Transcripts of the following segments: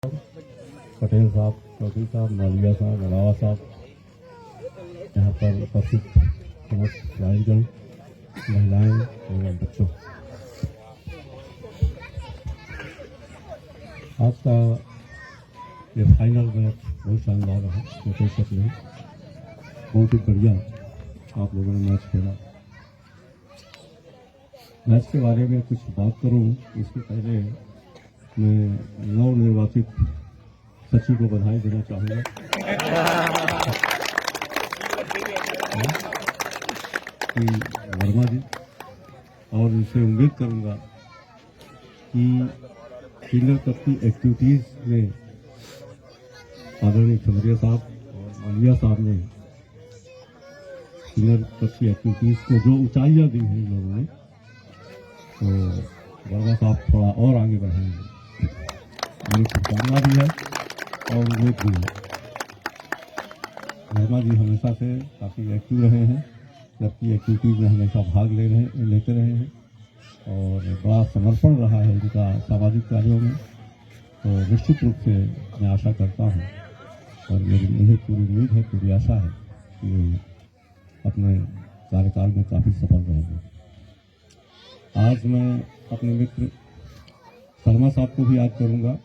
पटेल साहब, चौधरी साहब, मालविया साहब, रंधावा साहब, यहाँ पर उपस्थित समस्त खिलाड़ीगण, महिलाएं एवं बच्चों, आज का ये फाइनल मैच बहुत शानदार रहा। कोई शक नहीं, बहुत ही बढ़िया आप लोगों ने मैच खेला। मैच के बारे में कुछ बात करूं इससे पहले मैं नवनिर्वाचित सचिव को बधाई देना चाहूँगा। कि वर्मा जी, और उनसे उम्मीद करूँगा कि सीनियर कप की एक्टिविटीज़ में आदरणीय चौधरी साहब और मालविया साहब ने सीनियर कप की एक्टिविटीज़ को जो ऊंचाइयाँ दी हैं इन लोगों ने, तो वर्मा साहब थोड़ा और आगे बढ़ाएंगे। मेरी शुभकामना भी है और उम्मीद भी है। वर्मा जी हमेशा से काफ़ी एक्टिव रहे हैं, सबकी एक्टिविटीज़ में हमेशा भाग लेते रहे हैं और बड़ा समर्पण रहा है इनका सामाजिक कार्यों में। तो निश्चित रूप से मैं आशा करता हूँ और मुझे पूरी उम्मीद है, पूरी आशा है कि अपने कार्यकाल में काफ़ी सफल रहेंगे। आज मैं अपने मित्र शर्मा साहब को भी याद करूँगा।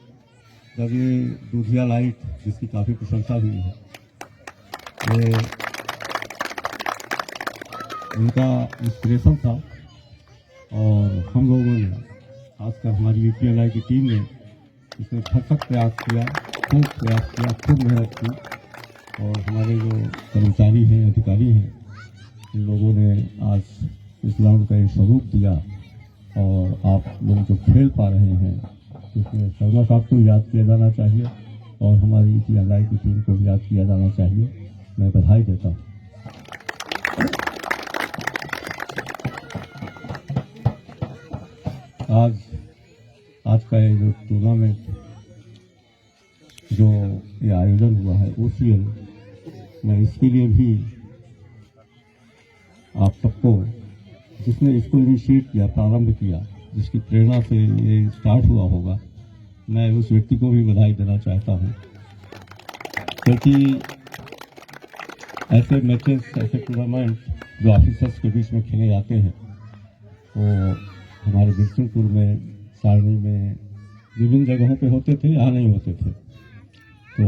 जब ये दूधिया लाइट, जिसकी काफ़ी प्रशंसा हुई है, ये उनका इंस्पिरेशन था और हम लोगों ने, खासकर हमारी यूपीएनआई की टीम ने इसमें भरसक प्रयास किया, खूब मेहनत की और हमारे जो कर्मचारी हैं, अधिकारी हैं, इन लोगों ने आज इस ग्राउंड का एक स्वरूप दिया और आप लोग जो खेल पा रहे हैं, इसमें शर्मा साहब को याद किया जाना चाहिए और हमारी यूपीएनआई की टीम को भी याद किया जाना चाहिए। मैं बधाई देता हूँ। आज का ये जो टूर्नामेंट जो ये आयोजन हुआ है ओसीएल, मैं इसके लिए भी आप सबको, जिसने इसको इनिशिएट किया, प्रारंभ किया, जिसकी प्रेरणा से ये स्टार्ट हुआ होगा, मैं उस व्यक्ति को भी बधाई देना चाहता हूँ। क्योंकि ऐसे मैचेस, ऐसे टूर्नामेंट जो ऑफिसर्स के बीच में खेले जाते हैं, वो हमारे बिशनपुर में, सारणी में, विभिन्न जगहों पे होते थे, यहाँ नहीं होते थे। तो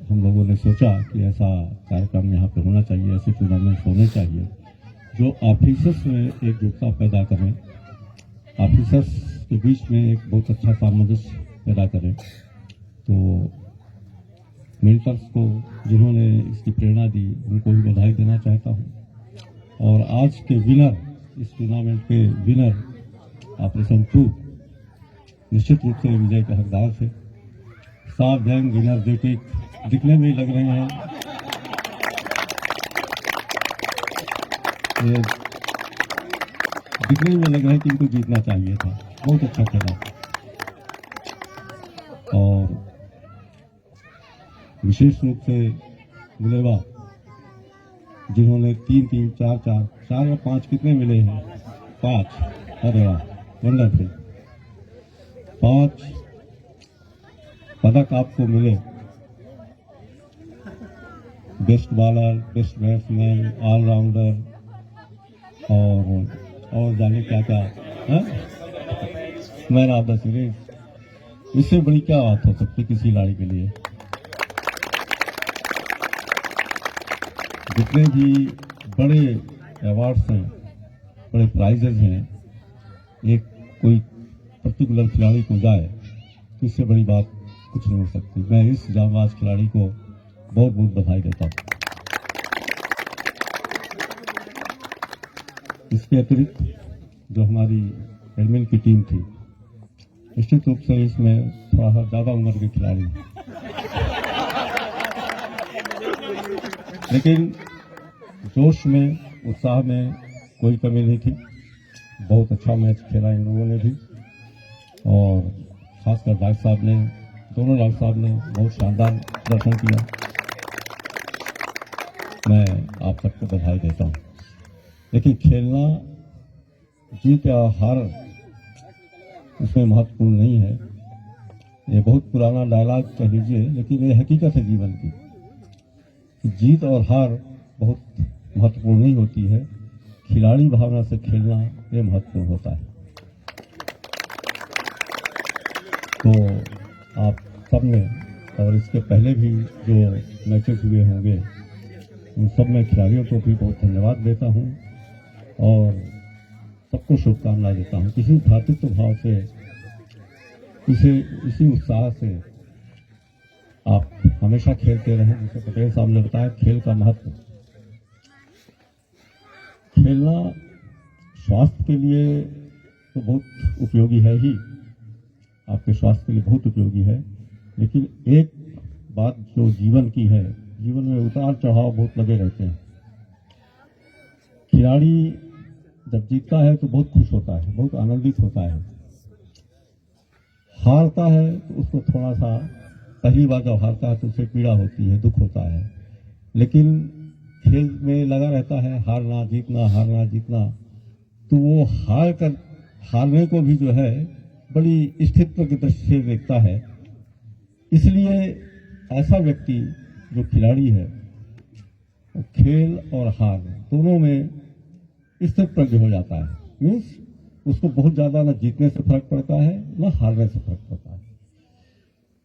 हम लोगों ने सोचा कि ऐसा कार्यक्रम यहाँ पे होना चाहिए, ऐसे टूर्नामेंट होने चाहिए जो ऑफिसर्स में एकजुटता पैदा करें, ऑफिसर्स के बीच में एक बहुत अच्छा सामंजस्य पैदा करें। तो मेंटर्स को, जिन्होंने इसकी प्रेरणा दी, उनको भी बधाई देना चाहता हूँ। और आज के विनर, इस टूर्नामेंट के विनर ऑपरेशन 2 निश्चित रूप से विजय के हकदार थे। साफ जंग, एनर्जेटिक दिखने में लग रहे हैं, दिखने में लग रहा है कि इनको जीतना चाहिए था। बहुत अच्छा खेला और विशेष रूप से गुलेबा, जिन्होंने 3-3, 4-4, 4 या 5 कितने मिले हैं? 5। अरे वाह, वंडरफुल। 5 पदक आपको मिले। Best bowler, best batsman, allrounder और जाने क्या क्या, मैन ऑफ द सीरीज। इससे बड़ी क्या बात हो सकती किसी खिलाड़ी के लिए? जितने भी बड़े अवार्ड्स हैं, बड़े प्राइजेज हैं, एक कोई पर्टिकुलर खिलाड़ी को जाए, इससे बड़ी बात कुछ नहीं हो सकती। मैं इस जांबाज खिलाड़ी को बहुत बहुत बधाई देता हूँ। इसके अतिरिक्त जो हमारी एडमिन की टीम थी, निश्चित रूप से इसमें थोड़ा सा ज़्यादा उम्र के खिलाड़ी, लेकिन जोश में, उत्साह में कोई कमी नहीं थी। बहुत अच्छा मैच खेला इन लोगों ने भी और खासकर डॉक्टर साहब ने, दोनों डॉक्टर साहब ने बहुत शानदार प्रदर्शन किया। मैं आप सबको बधाई देता हूँ। लेकिन खेलना, जीत या हार इसमें महत्वपूर्ण नहीं है। ये बहुत पुराना डायलॉग कह लीजिए, लेकिन ये हकीकत है जीवन की। जीत और हार बहुत महत्वपूर्ण नहीं होती है, खिलाड़ी भावना से खेलना ये महत्वपूर्ण होता है। तो आप सब ने और इसके पहले भी जो मैचेस हुए होंगे, उन सब में खिलाड़ियों को भी बहुत धन्यवाद देता हूँ और सबको शुभकामनाएं देता हूँ। किसी भ्रातृत्व भाव से, इसी उत्साह से आप हमेशा खेलते रहें। जैसे पटेल साहब ने बताया, खेल का महत्व। खेलना स्वास्थ्य के लिए तो बहुत उपयोगी है ही, आपके स्वास्थ्य के लिए बहुत उपयोगी है, लेकिन एक बात जो जीवन की है, जीवन में उतार चढ़ाव बहुत लगे रहते हैं। खिलाड़ी जब जीतता है तो बहुत खुश होता है, बहुत आनंदित होता है। हारता है तो उसको थोड़ा सा, पहली बार जब हारता है तो उसे पीड़ा होती है, दुख होता है, लेकिन खेल में लगा रहता है हारना जीतना, हारना जीतना, तो वो हारने को भी जो है बड़ी स्थिरता की दृष्टि से देखता है। इसलिए ऐसा व्यक्ति जो खिलाड़ी है, खेल और हार दोनों में स्थिर प्रज्ञ हो जाता है। मीन्स उसको बहुत ज्यादा न जीतने से फर्क पड़ता है, न हारने से फर्क पड़ता है।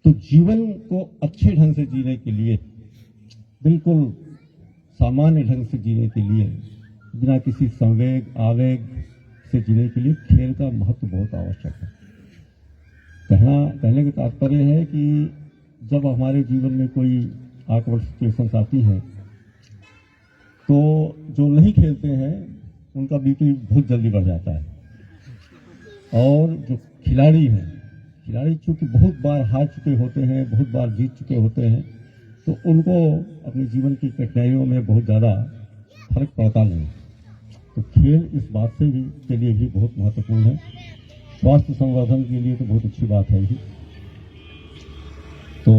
तो जीवन को अच्छे ढंग से जीने के लिए, बिल्कुल सामान्य ढंग से जीने के लिए, बिना किसी संवेग आवेग से जीने के लिए खेल का महत्व बहुत आवश्यक है। कहने का तात्पर्य है कि जब हमारे जीवन में कोई आकर्षक सिचुएशंस आती हैं, तो जो नहीं खेलते हैं उनका बीपी बहुत जल्दी बढ़ जाता है। और जो खिलाड़ी हैं, खिलाड़ी चूंकि बहुत बार हार चुके होते हैं, बहुत बार जीत चुके होते हैं, तो उनको अपने जीवन की कठिनाइयों में बहुत ज़्यादा फर्क पड़ता नहीं। तो खेल इस बात से भी के लिए भी बहुत महत्वपूर्ण है। स्वास्थ्य संवर्धन के लिए तो बहुत अच्छी बात है ही। तो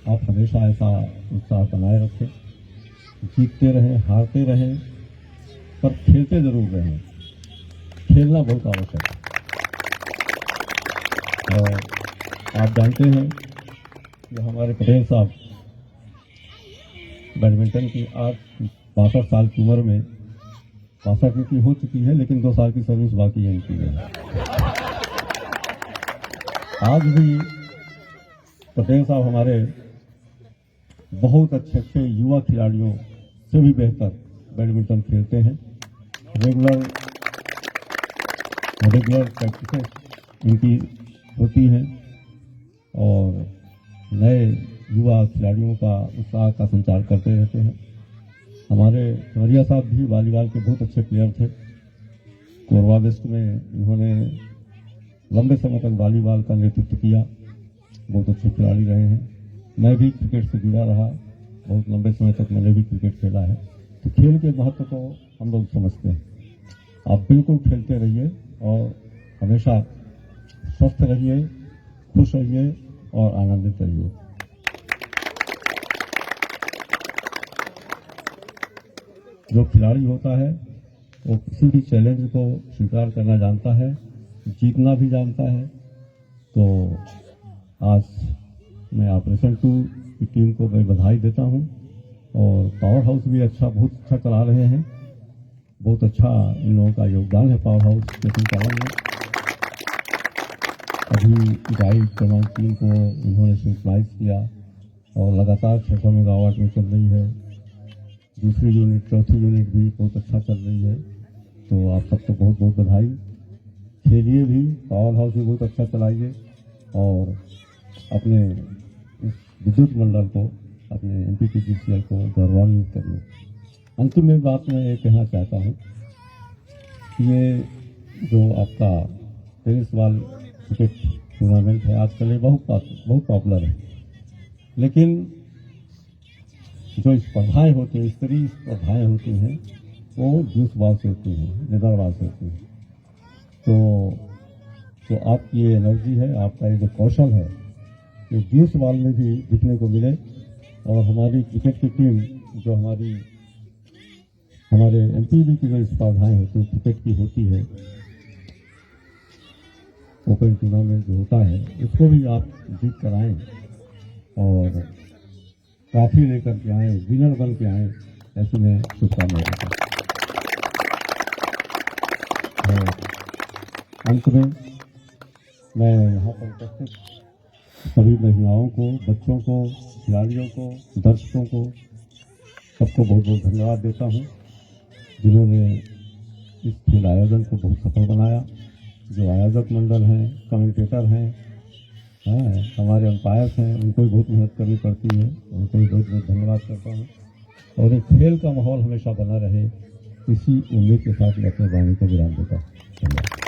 आप हमेशा ऐसा उत्साह बनाए रखें, जीतते रहें, हारते रहें, पर खेलते जरूर रहें। खेलना बहुत आवश्यक है। और आप जानते हैं कि हमारे पटेल साहब बैडमिंटन की 62 साल की उम्र में, 62 की हो चुकी है, लेकिन 2 साल की सर्विस बाकी है इनकी है। आज भी पटेल साहब हमारे बहुत अच्छे युवा खिलाड़ियों से भी बेहतर बैडमिंटन खेलते हैं। रेगुलर प्रैक्टिस इनकी होती हैं और नए युवा खिलाड़ियों का उत्साह का संचार करते रहते हैं। हमारे खवरिया साहब भी वॉलीबॉल के बहुत अच्छे प्लेयर थे। कोरबा वेस्ट में इन्होंने लंबे समय तक वॉलीबॉल का नेतृत्व किया, बहुत अच्छे खिलाड़ी रहे हैं। मैं भी क्रिकेट से जुड़ा रहा, बहुत लंबे समय तक मैंने भी क्रिकेट खेला है। तो खेल के महत्व को हम लोग समझते हैं। आप बिल्कुल खेलते रहिए और हमेशा स्वस्थ रहिए, खुश रहिए और आनंदित रहिए। जो खिलाड़ी होता है वो किसी भी चैलेंज को स्वीकार करना जानता है, जीतना भी जानता है। तो आज मैं ऑपरेशन 2 की टीम को मैं बधाई देता हूं और पावर हाउस भी बहुत अच्छा चला रहे हैं। बहुत अच्छा इन लोगों का योगदान है पावर हाउस के संचालन में। अभी गाइड क्रमांक 3 को इन्होंने सिंक्रोनाइज किया और लगातार 600 मेगावाट में चल रही है। दूसरी यूनिट, चौथी यूनिट भी बहुत अच्छा चल रही है। तो आप सबको बहुत बहुत बधाई। खेलिए भी, पावर हाउस भी बहुत अच्छा चलाइए और अपने इस विद्युत मंडल को, अपने एनटीपीसीएल को गौरवान्वित करिए। अंतिम में बात मैं ये कहना चाहता हूँ कि ये जो आपका टेनिस बॉल क्रिकेट टूर्नामेंट है, आजकल ये बहुत पॉपुलर है, लेकिन जो स्पर्धाएं होती हैं, स्तरीय स्पर्धाएं होती हैं, वो ड्यूस बॉल से होती हैं, लेदर बॉल से होती हैं। तो आपकी ये एनर्जी है, आपका ये जो कौशल है, ये ड्यूस बॉल में भी दिखने को मिले। और हमारी क्रिकेट की टीम जो हमारे एमपीबी की जो स्पर्धाएं होती है क्रिकेट की होती है, ओपन टूर्नामेंट जो होता है उसको भी आप जीत कर आएँ और ट्रॉफी लेकर के आए, विनर बन के आए, ऐसी मैं शुभकामनाएं देता हूँ। और अंत में मैं यहाँ पर उपस्थित सभी महिलाओं को, बच्चों को, खिलाड़ियों को, दर्शकों को, सबको बहुत बहुत धन्यवाद देता हूँ जिन्होंने इस खेल आयोजन को बहुत सफल बनाया। जो आयोजक मंडल हैं, कमेंटेटर हैं, हमारे अंपायर्स हैं, उनको भी बहुत मेहनत करनी पड़ती है, उनको भी बहुत बहुत धन्यवाद करता हूँ। और एक खेल का माहौल हमेशा बना रहे, इसी उम्मीद के साथ मैं अपने वाणी को विराम देता हूँ। धन्यवाद।